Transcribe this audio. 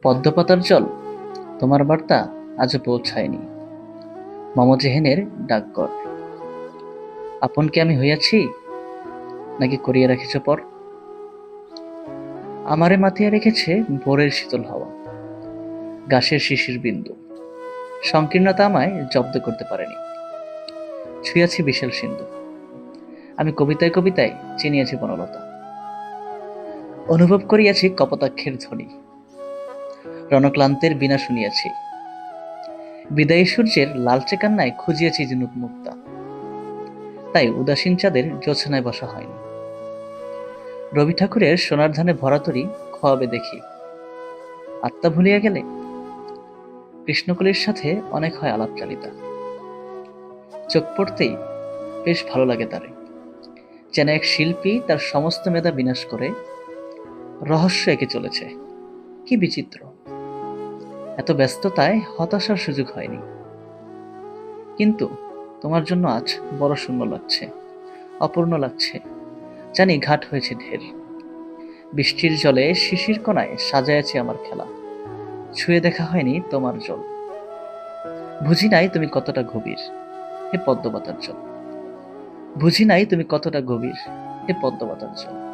পদ্মপাতার জল, তোমার বার্তা আজও পৌঁছায়নি। মমজেহেনের ডাকঘর। আপন কি আমি হইয়াছি, নাকি করিয়া রাখিছ পর? আমারে মাতিয়া রেখেছে ভোরের শীতল হাওয়া, গাছের শিশির বিন্দু। সংকীর্ণতা আমায় জব্দ করতে পারেনি। ছুঁয়াছি বিশাল সিন্ধু। আমি কবিতায় কবিতায় চিনিয়াছি বনলতা। অনুভব করিয়াছি কপোতাক্ষের ধ্বনি। রণক্লান্তের বীণা শুনিয়াছি। বিদায়ী সূর্যের লালচে কান্নায় খুঁজিয়াছি ঝিনুক মুক্তা। তাই উদাসীন চাঁদের জোছনায় বসা হয়নি। রবি ঠাকুরের সোনার ধানে ভরাতরি খোয়াবে দেখি। আত্মা ভুলিয়া গেলে কৃষ্ণকলির সাথে অনেক হয় আলাপচারিতা। চোখ পড়তেই বেশ ভালো লাগে তারে, যেন এক শিল্পী তার সমস্ত মেধা বিনাশ করে রহস্য এঁকে চলেছে। কি বিচিত্র! এত ব্যস্ততায় হতাশার সুযোগ হয়নি। কিন্তু তোমার জন্য আজ বড় শূন্য লাগছে, অপূর্ণ লাগছে। জানি ঘাট হয়েছে ঢের। বৃষ্টির জলে শিশির কণায় সাজায়াছে আমার খেলা। ছুঁয়ে দেখা হয়নি তোমার জল। বুঝি নাই তুমি কতটা গভীর, হে পদ্মপাতার জল। বুঝি নাই তুমি কতটা গভীর, হে পদ্মপাতার জল।